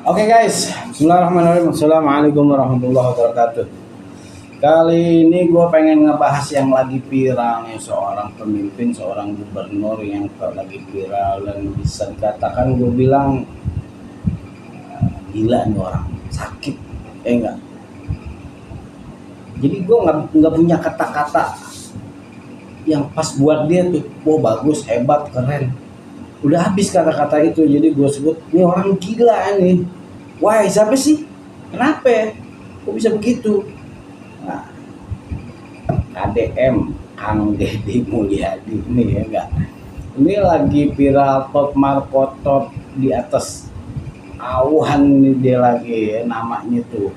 Oke guys, Bismillahirrahmanirrahim. Assalamualaikum warahmatullahi wabarakatuh. Kali ini gue pengen ngebahas yang lagi viral nih, seorang pemimpin, seorang gubernur yang lagi viral dan bisa dikatakan gue bilang gila nih orang, sakit, enggak. Jadi gue nggak punya kata-kata yang pas buat dia tuh, wow bagus, hebat, keren. Udah habis kata-kata itu, jadi gue sebut ini orang gila nih. Wah, siapa sih? Kenapa ya? Kok bisa begitu? Nah, KDM Kang Deddy Mulyadi ini ya enggak. Ini lagi viral top markot top di atas awan ini dia lagi ya, namanya tuh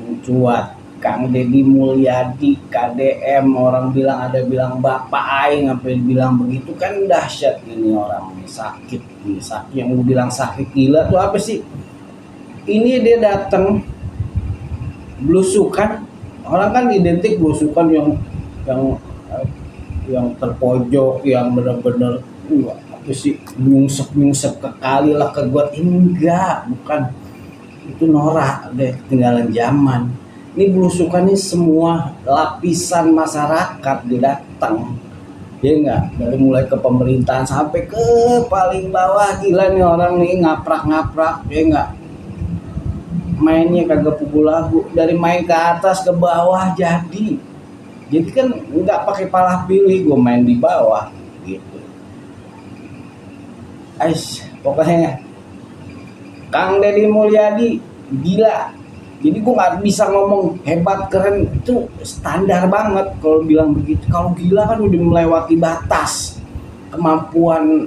mencuat. Kang Deddy Mulyadi KDM, orang bilang, ada bilang bapak aing, sampai bilang begitu kan dahsyat ini orang ini, sakit ini, sakit yang gue bilang sakit gila tuh apa sih? Ini dia datang belusukan, orang kan identik belusukan yang terpojok, yang benar-benar apa sih, nyungsep ke kali lah ke got, ini enggak, bukan, itu norak deh, ketinggalan zaman. Ini belusukan, ini semua lapisan masyarakat didatang, ya enggak, dari mulai ke pemerintahan sampai ke paling bawah. Gila nih orang nih, ngaprak-ngaprak, ya enggak, mainnya kagak pukul lagu, dari main ke atas ke bawah. Jadi kan nggak pakai pala pilih, gue main di bawah gitu. Pokoknya Kang Deddy Mulyadi gila. Jadi gue nggak bisa ngomong hebat, keren, itu standar banget kalau bilang begitu. Kalau gila kan udah melewati batas kemampuan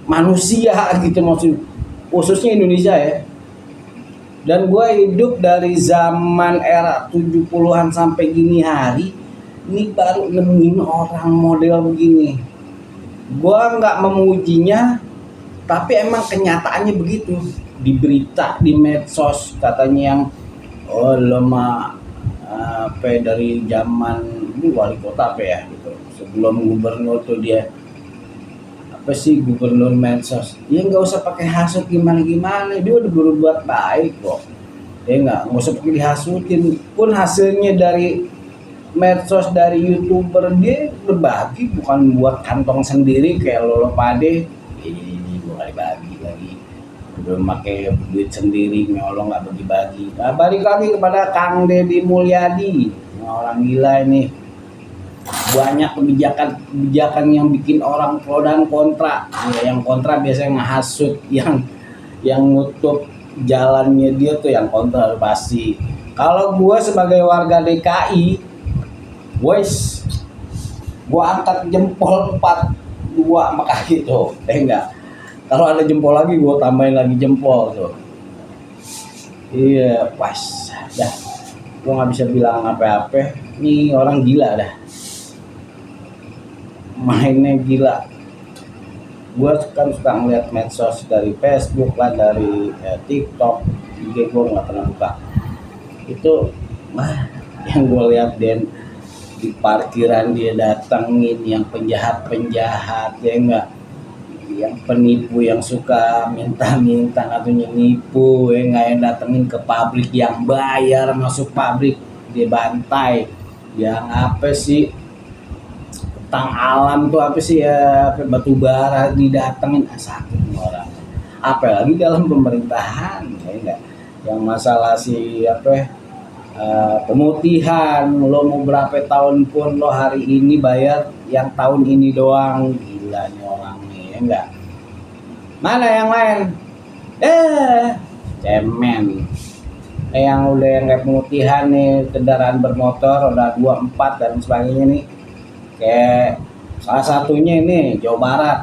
manusia gitu, maksud khususnya Indonesia ya. Dan gue hidup dari zaman era 70-an sampai gini hari, ini baru nemuin orang model begini. Gue nggak memujinya, tapi emang kenyataannya begitu. Di berita, di medsos katanya yang oh lemah apa dari zaman ini wali kota apa ya gitu, sebelum gubernur tuh dia apa sih, gubernur medsos, dia nggak usah pakai hasut gimana dia udah berbuat baik kok, dia nggak usah pakai dihasutin pun. Hasilnya dari medsos, dari youtuber, dia berbagi bukan buat kantong sendiri kayak lo pade. Ini gua bagi lagi, belum pakai duit sendiri, nyolong nggak bagi-bagi. Nah, balik lagi kepada Kang Deddy Mulyadi, orang gila ini. Banyak kebijakan yang bikin orang pro dan kontra. Ya, yang kontra biasanya ngehasut, yang nutup jalannya dia tuh yang kontra pasti. Kalau gue sebagai warga DKI, wes, gue angkat jempol 4-2 maka gitu, enggak. Kalau ada jempol lagi, gue tambahin lagi jempol tuh. Iya, pas. Dah, gue nggak bisa bilang apa-apa. Ini orang gila dah. Mainnya gila. Gue kan suka ngeliat medsos dari Facebook lah, dari TikTok, IG gue nggak pernah buka. Itu yang gue lihat Den, di parkiran dia datangin yang penjahat-penjahat, ya enggak, yang penipu, yang suka minta-minta atau nipu, ya nggak, yang datengin ke pabrik, yang bayar masuk pabrik dia bantai, yang apa sih, tentang alam tuh apa sih ya, batu bara didatengin, sakit orang. Apalagi dalam pemerintahan, ya enggak, yang masalah si apa pemutihan, lo mau berapa tahun pun lo hari ini bayar yang tahun ini doang. Gila nih orang nih, ya enggak. Mana yang lain? Cemen. Yang udah yang kayak pemutihan nih, kendaraan bermotor roda 24 dan sebagainya nih. Kayak salah satunya ini Jawa Barat,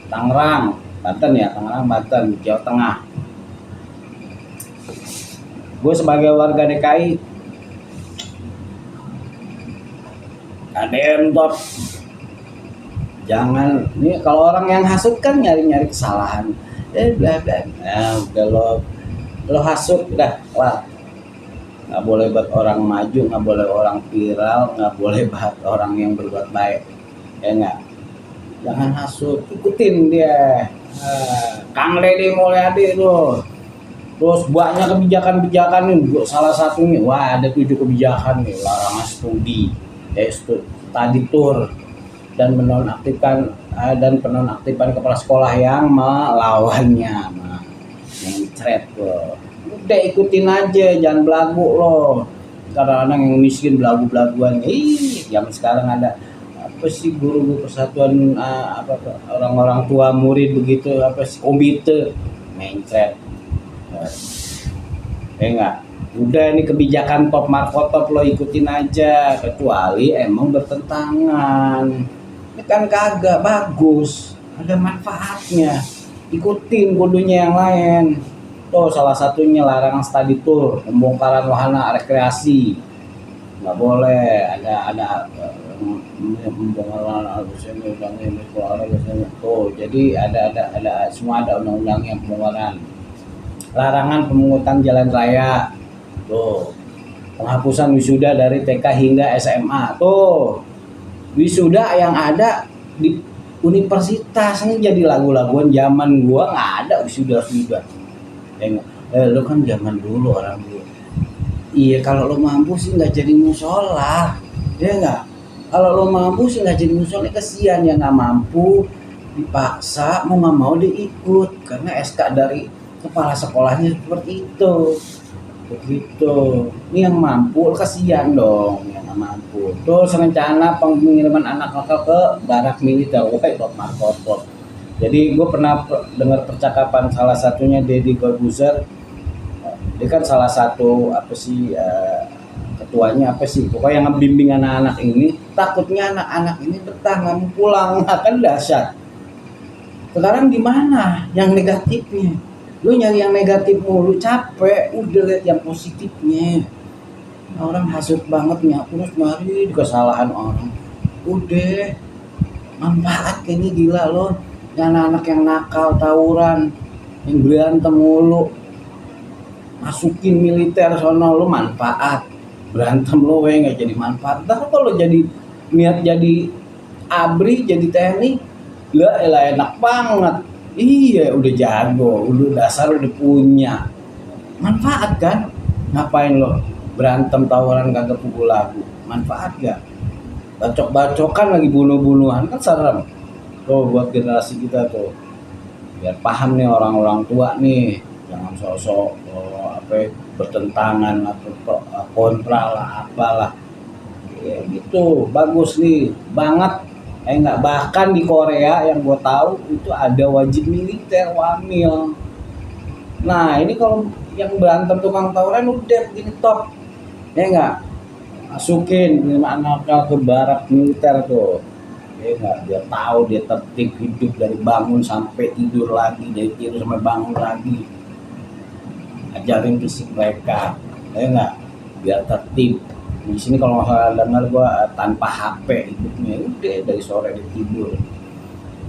Tangerang, Banten ya, Tangerang, Banten, Jawa Tengah. Gue sebagai warga DKI, ADM top. Jangan, ini kalau orang yang hasut kan nyari-nyari kesalahan, bla bla. Nah, udah lo hasut udah lah. Nggak boleh buat orang maju, nggak boleh orang viral, nggak boleh buat orang yang berbuat baik, ya nggak. Jangan hasut, ikutin dia. Kang Deddy Mulyadi tuh Terus banyak kebijakan-kebijakan nih, salah satunya, wah ada 7 kebijakan nih, larangan studi, study tour, dan penonaktifan kepala sekolah yang melawannya. Nah, yang threat tuh. Udah ikutin aja, jangan belagu loh. Kadang-kadang yang miskin belagu-belaguan. Zaman sekarang ada apa sih guru persatuan orang-orang tua murid begitu, apa sih komite mencret. Enggak. Udah ini kebijakan top markotop lo ikutin aja, kecuali emang bertentangan. Ini kan kagak bagus, ada manfaatnya. Ikutin kudunya yang lain. Tuh salah satunya larangan study tour, pembongkaran wahana rekreasi. Nggak boleh ada pembongkaran tuh. Jadi ada semua, ada undang-undangnya pembongkaran. Larangan pemungutan jalan raya. Tuh. Penghapusan wisuda dari TK hingga SMA. Tuh. Wisuda yang ada di universitas ini jadi lagu-laguan zaman gua nggak ada wisuda. Lo kan zaman dulu orang dulu. Iya kalau lo mampu sih nggak jadi musola, ya nggak. Kalau lo mampu sih nggak jadi musola, kesian yang nggak mampu dipaksa mau nggak mau diikut karena SK dari kepala sekolahnya seperti itu. Begitu. Ini yang mampu kesian dong yang nggak mampu. Terus rencana pengiriman anak nakal ke barak militer, top markotop. Jadi gue pernah dengar percakapan salah satunya Deddy Corbuzier. Dia kan salah satu ketuanya pokoknya yang ngebimbing anak-anak ini. Takutnya anak-anak ini betah nggak mau pulang, kan dahsyat. Sekarang di mana yang negatifnya? Lu nyari yang negatif mulu, capek. Udah lihat yang positifnya. Orang hasut banget terus nyari kesalahan orang. Udah manfaat kayaknya gila loh. Yang anak yang nakal, tawuran, yang berantem mulu, masukin militer sono, lu manfaat. Berantem lu nggak jadi manfaat. Tapi kalau jadi niat jadi ABRI, jadi TNI, lah enak banget. Iya udah jago, udah dasar udah punya manfaat kan. Ngapain lo berantem tawuran kagak pukul lagu, manfaat gak? Bacok-bacokan lagi bunuh-bunuhan kan serem. Tuh buat generasi kita tuh biar paham nih orang-orang tua nih, jangan sosok bertentangan atau kontra lah apalah ya gitu. Bagus nih banget. Enggak, bahkan di Korea yang gue tahu itu ada wajib militer wamil. Nah ini kalau yang berantem tukang tawuran udah begini top, ya enggak, masukin anak ke barak militer tuh, ya enggak, dia tahu dia tertib hidup dari bangun sampai tidur lagi, dari tidur sampai bangun lagi, ajarin fisik mereka, ya enggak, biar tertib. Di sini kalau nggak salah dengar gua tanpa HP hidupnya, udah dari sore dia tidur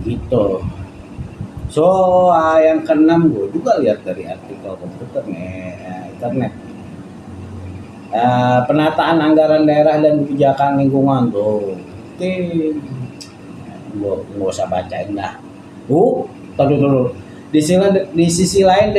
gitu. So yang keenam gua juga lihat dari artikel komputer internet, penataan anggaran daerah dan kebijakan lingkungan tuh. Gua nggak usah bacain dah. Dulu. Di sisi lain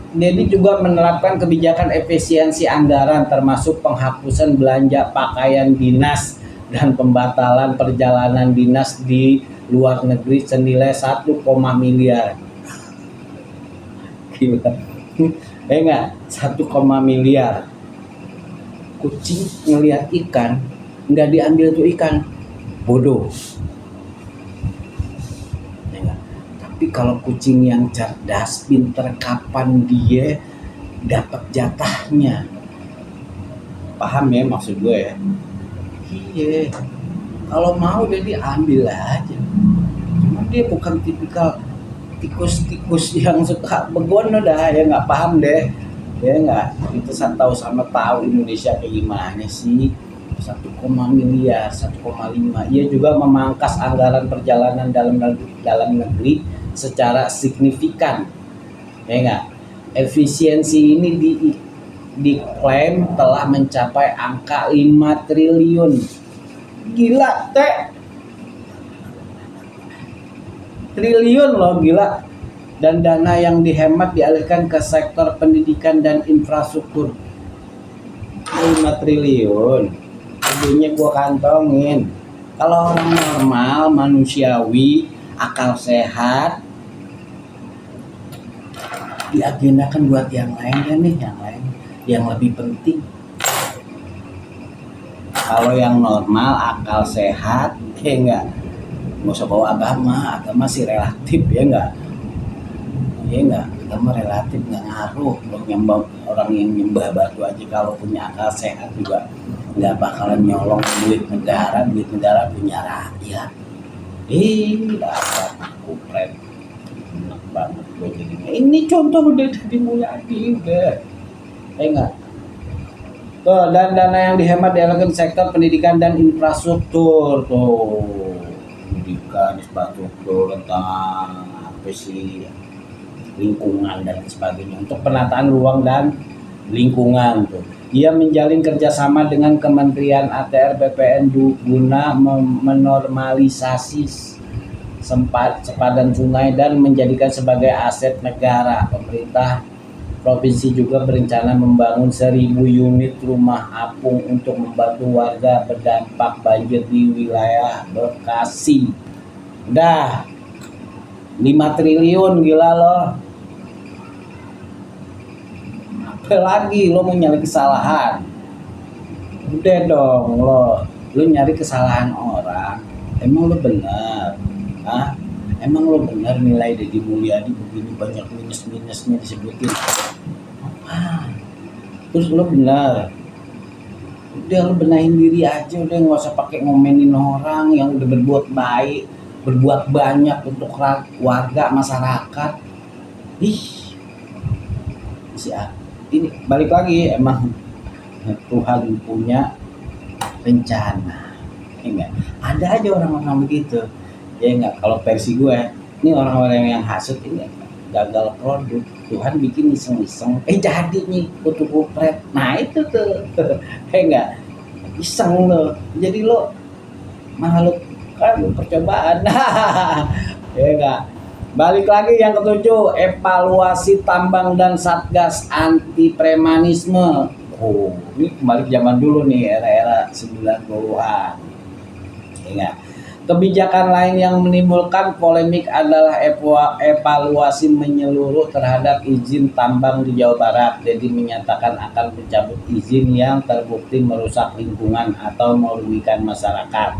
Dedi juga menerapkan kebijakan efisiensi anggaran termasuk penghapusan belanja pakaian dinas dan pembatalan perjalanan dinas di luar negeri senilai 1, miliar. Gila. Enggak, 1, miliar. Kucing ngelihat ikan, enggak diambil tuh ikan. Bodoh. Tapi kalau kucing yang cerdas, pinter, kapan dia dapat jatahnya. Paham ya maksud gue ya? Iya. Kalau mau dia diambil aja. Cuma dia bukan tipikal tikus-tikus yang suka begon udah ya, nggak paham deh. Ya nggak, itu tahu Indonesia kayak gimana sih. 1, miliar, 1,5. Ia juga memangkas anggaran perjalanan dalam negeri secara signifikan, ya enggak. Efisiensi ini diklaim telah mencapai angka 5 triliun. Gila, triliun loh, gila. dan dana yang dihemat dialihkan ke sektor pendidikan dan infrastruktur. 5 triliun ujungnya gua kantongin. Kalau orang normal, manusiawi, akal sehat, diagendakan buat yang lain kan nih, yang lain yang lebih penting. Kalau yang normal, akal sehat, ya enggak, nggak usah bawa agama sih relatif, ya enggak, agama relatif nggak ngaruh. Orang yang nyembah batu aja kalau punya akal sehat juga nggak bakalan nyolong duit negara punya rakyat. Dasar kupret, enak banget gue jadinya. Ini contoh udah dari Mulyadi udah, enggak. Tuh, dan dana yang dihemat dialihkan sektor pendidikan dan infrastruktur. Tuh, pendidikan, infrastruktur tentang apa sih, lingkungan dan sebagainya, untuk penataan ruang dan lingkungan. Tuh, ia menjalin kerjasama dengan Kementerian ATR BPN guna menormalisasi sepadan sungai dan menjadikan sebagai aset negara. Pemerintah provinsi juga berencana membangun 1.000 unit rumah apung untuk membantu warga berdampak banjir di wilayah Bekasi. Udah 5 triliun, gila loh. Apa lagi lo mau nyari kesalahan? Udah dong lo nyari kesalahan orang. Emang lo benar? Hah? Emang lo benar nilai Deddy Mulyadi begini banyak minus-minusnya disebutin? Terus lo benar? Udah lo benahin diri aja, udah nggak usah pakai ngomenin orang yang udah berbuat baik, berbuat banyak untuk warga masyarakat. Ini balik lagi, emang Tuhan punya rencana. Enggak, ada aja orang-orang begitu. Ya enggak, kalau versi gue, ini orang-orang yang hasut ini gagal produk, Tuhan bikin iseng-iseng, jadi nih kutu kupret. Nah itu tuh, enggak, iseng lo, jadi lo makhluk kan percobaan. Ya enggak. Balik lagi yang ketujuh, evaluasi tambang dan satgas anti premanisme. Oh, ini kembali zaman dulu nih, era-era 90-an. Enggak. Kebijakan lain yang menimbulkan polemik adalah evaluasi menyeluruh terhadap izin tambang di Jawa Barat. Jadi menyatakan akan mencabut izin yang terbukti merusak lingkungan atau merugikan masyarakat.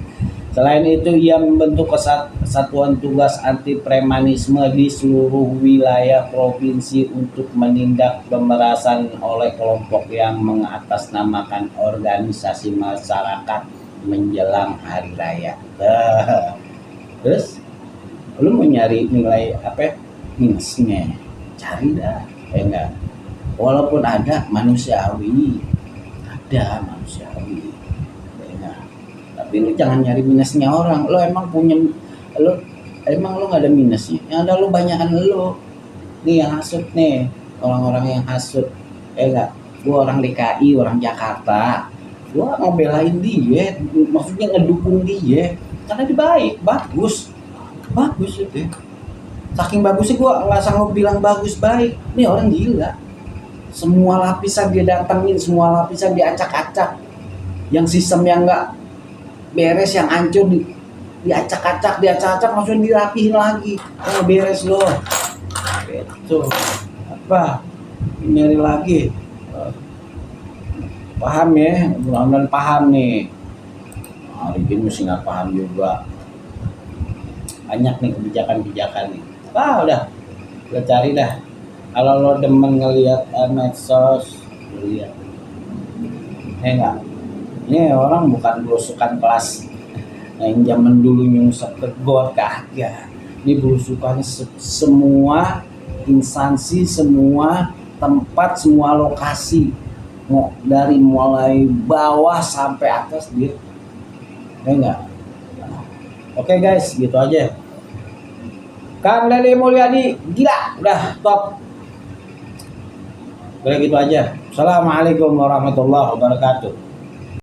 Selain itu, ia membentuk satuan tugas anti premanisme di seluruh wilayah provinsi untuk menindak pemerasan oleh kelompok yang mengatasnamakan organisasi masyarakat menjelang hari raya. Terus lu mau nyari nilai apa minusnya, cari dah, ya enggak, walaupun ada manusiawi, ya enggak. Tapi lu jangan nyari minusnya orang. Lu emang nggak ada minusnya, yang ada lu banyakan lu nih yang hasut nih, orang-orang yang hasut, ya enggak. Gua orang DKI, orang Jakarta, gua ngebelain dia, maksudnya ngedukung dia karena dia bagus itu. Saking bagusnya gua nggak sanggup bilang bagus baik. Ini orang gila. Semua lapisan dia datengin, semua lapisan dia acak-acak. Yang sistem yang nggak beres, yang hancur diacak-acak, maksudnya dirapihin lagi. Oh, beres loh. Itu apa? Nyari lagi. Paham ya, mudah-mudahan paham nih. Hari ini mesti nggak paham juga. Banyak nih kebijakan nih. Udah cari dah. Kalau lo demen ngelihat medsos, lihat. Enggak. Ini orang bukan belusukan kelas yang zaman dulu nyungsep ke got, kagak. Ini belusukan semua instansi, semua tempat, semua lokasi. Dari mulai bawah sampai atas dia, ya enggak. Oke guys, gitu aja. Kang Deddy Mulyadi gila, udah top. Udah gitu aja. Assalamualaikum warahmatullahi wabarakatuh.